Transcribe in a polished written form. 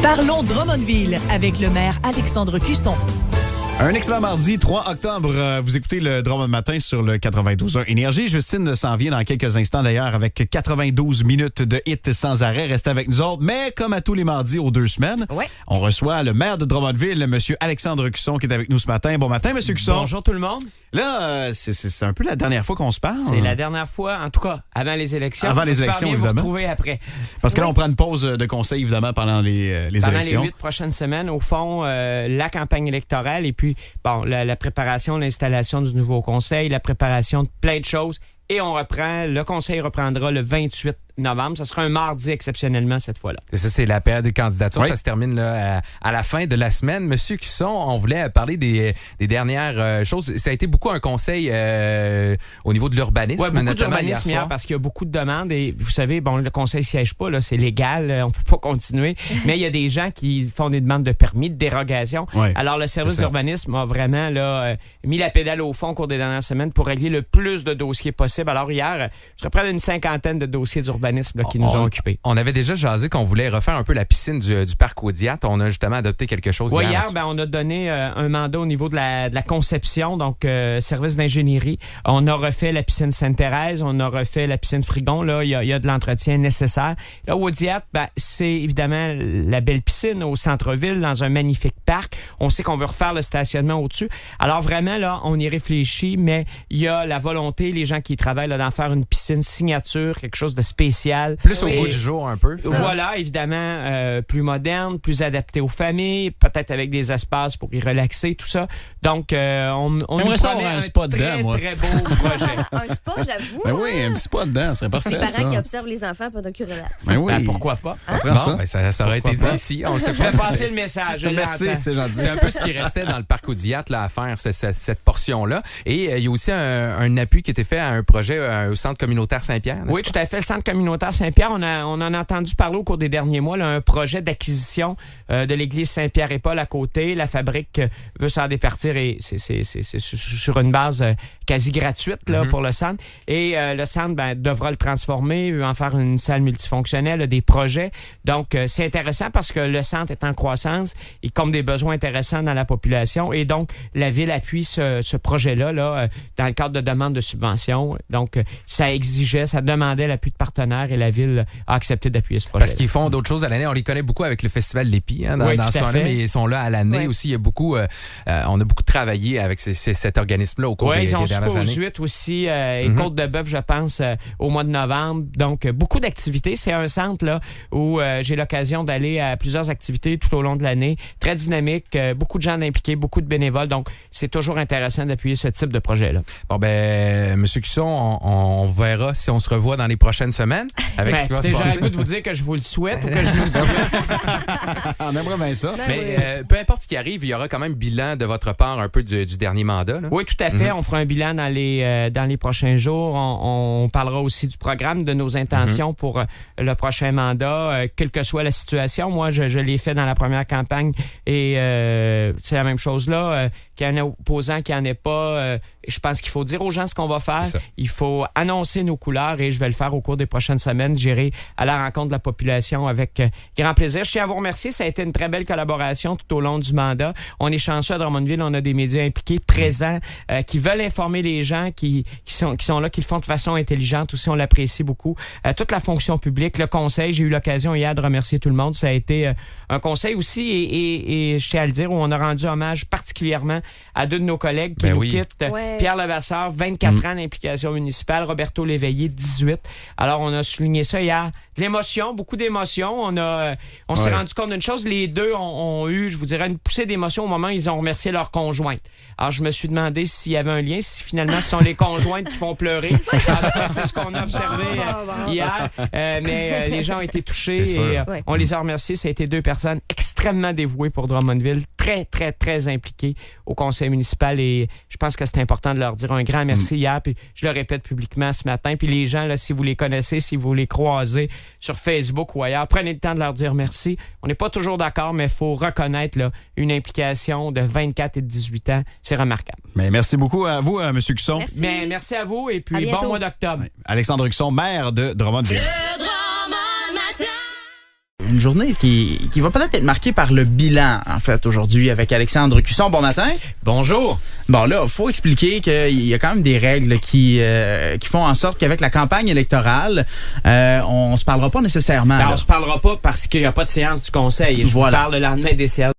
Parlons Drummondville avec le maire Alexandre Cusson. Un excellent mardi, 3 octobre. Vous écoutez le Drummond Matin sur le 92.1 Énergie. Justine s'en vient dans quelques instants d'ailleurs avec 92 minutes de hits sans arrêt. Restez avec nous autres. Mais comme à tous les mardis aux 2 semaines, on reçoit le maire de Drummondville, M. Alexandre Cusson, qui est avec nous ce matin. Bon matin, M. Cusson. Bonjour tout le monde. Là, c'est un peu la dernière fois qu'on se parle. C'est la dernière fois, en tout cas, avant les élections. Avant les élections, évidemment. Vous retrouver après. Parce que là, on prend une pause de conseil, évidemment, pendant les élections. Pendant les 8 prochaines semaines, au fond, la campagne électorale et puis, bon, la préparation, l'installation du nouveau conseil, la préparation de plein de choses. Et on reprend, le conseil reprendra le 28 novembre. Ça sera un mardi exceptionnellement cette fois-là. Ça, c'est la période des candidatures. Oui. Ça se termine là, à la fin de la semaine. Monsieur Cusson, on voulait parler des dernières choses. Ça a été beaucoup un conseil au niveau de l'urbanisme. Oui, beaucoup notamment d'urbanisme hier parce qu'il y a beaucoup de demandes. Et vous savez, bon, le conseil ne siège pas, là, c'est légal, on ne peut pas continuer. Mais il y a des gens qui font des demandes de permis, de dérogation. Oui, alors, le service d'urbanisme a vraiment là, mis la pédale au fond au cours des dernières semaines pour régler le plus de dossiers possible. Alors, hier, je serais près d'une 50aine de dossiers d'urbanisme qui nous ont occupés. On avait déjà jasé qu'on voulait refaire un peu la piscine du parc Audiat. On a justement adopté quelque chose hier. Hier, On a donné un mandat au niveau de la conception, donc service d'ingénierie. On a refait la piscine Sainte-Thérèse, on a refait la piscine Frigon. Là, il y a de l'entretien nécessaire. Là, Audiat, c'est évidemment la belle piscine au centre-ville, dans un magnifique parc. On sait qu'on veut refaire le stationnement au-dessus. Alors vraiment, là, on y réfléchit, mais il y a la volonté, les gens qui y travaillent, là, d'en faire une piscine signature, quelque chose de spécial. Plus au bout du jour un peu. Voilà, évidemment, plus moderne, plus adapté aux familles, peut-être avec des espaces pour y relaxer, tout ça. Donc, on aimerait ça avoir un spa dedans, moi. Très beau projet. Un spa, j'avoue. Ben oui, un petit spa dedans, c'est parfait. Les parents ça. qui observent les enfants pendant qu'ils relaxent. Ben oui. Pourquoi pas? Prends ça. Ben, ça aurait été dit pas? ici. On sait Je pas vais si passer le message. Je Merci, l'entends. c'est gentil. c'est un peu ce qui restait dans le parc Audiat là, à faire, cette portion-là. Et il y a aussi un appui qui a été fait à un projet au Centre communautaire Saint-Pierre. Oui, tout à fait. Le Centre communautaire Saint-Pierre, on en a entendu parler au cours des derniers mois, là, un projet d'acquisition de l'église Saint-Pierre-et-Paul à côté. La fabrique veut s'en départir et c'est sur une base quasi gratuite là, pour le centre. Et le centre devra le transformer, veut en faire une salle multifonctionnelle, des projets. Donc, c'est intéressant parce que le centre est en croissance, il compte des besoins intéressants dans la population et donc, la Ville appuie ce projet-là là, dans le cadre de demande de subvention. Donc, ça demandait l'appui de partenaires et la Ville a accepté d'appuyer ce projet. Parce qu'ils font d'autres choses à l'année. On les connaît beaucoup avec le Festival Lépi dans ce temps-là, mais ils sont là à l'année aussi. Il y a beaucoup, on a beaucoup travaillé avec cet organisme-là au cours des dernières années. Oui, ils ont Aux aussi et Côte-de-Bœuf, je pense, au mois de novembre. Donc, beaucoup d'activités. C'est un centre là où j'ai l'occasion d'aller à plusieurs activités tout au long de l'année. Très dynamique, beaucoup de gens impliqués, beaucoup de bénévoles. Donc, c'est toujours intéressant d'appuyer ce type de projet-là. Bon, ben, M. Cusson, on verra si on se revoit dans les prochaines semaines avec ce qui va se passer. J'aurais le goût de vous dire que je vous le souhaite ou que je nous le souhaite. On aimerait bien ça. Mais peu importe ce qui arrive, il y aura quand même bilan de votre part un peu du dernier mandat. Là. Oui, tout à fait. On fera un bilan dans les prochains jours. On parlera aussi du programme, de nos intentions pour le prochain mandat, quelle que soit la situation. Moi, je l'ai fait dans la première campagne et c'est la même chose là. Qu'il y ait un opposant, qu'il n'y en ait pas. Je pense qu'il faut dire aux gens ce qu'on va faire. Il faut annoncer nos couleurs et je vais le faire au cours des prochaines semaines. J'irai à la rencontre de la population avec grand plaisir. Je tiens à vous remercier. Ça a été une très belle collaboration tout au long du mandat. On est chanceux à Drummondville. On a des médias impliqués, présents, qui veulent informer les gens, qui sont là, qui le font de façon intelligente aussi. On l'apprécie beaucoup. Toute la fonction publique, le conseil, j'ai eu l'occasion hier de remercier tout le monde. Ça a été un conseil aussi et je tiens à le dire, où on a rendu hommage particulièrement à deux de nos collègues qui nous quittent. Pierre Levasseur, 24 ans d'implication municipale. Roberto Léveillé, 18. Alors, on a souligné ça hier. De l'émotion, beaucoup d'émotions. On s'est rendu compte d'une chose. Les deux ont eu, je vous dirais, une poussée d'émotion au moment où ils ont remercié leur conjointe. Alors, je me suis demandé s'il y avait un lien, si finalement, ce sont les conjointes qui font pleurer. C'est ce qu'on a observé hier. Mais les gens ont été touchés et on les a remerciés. Ça a été deux personnes extrêmement dévouées pour Drummondville, très, très, très impliquées au conseil municipal et je pense que c'est important de leur dire un grand merci hier. Puis je le répète publiquement ce matin. Puis les gens, là, si vous les connaissez, si vous les croisez sur Facebook ou ailleurs, prenez le temps de leur dire merci. On n'est pas toujours d'accord, mais il faut reconnaître là, une implication de 24 et de 18 ans. C'est remarquable. Mais merci beaucoup à vous, M. Cusson. Merci à vous et puis bon mois d'octobre. Alexandre Cusson, maire de Drummondville. une journée qui va peut-être être marquée par le bilan, en fait, aujourd'hui, avec Alexandre Cusson. Bon matin. Bonjour. Bon, là, il faut expliquer qu'il y a quand même des règles qui font en sorte qu'avec la campagne électorale, on se parlera pas nécessairement. On se parlera pas parce qu'il n'y a pas de séance du Conseil. Je vous parle le lendemain des séances.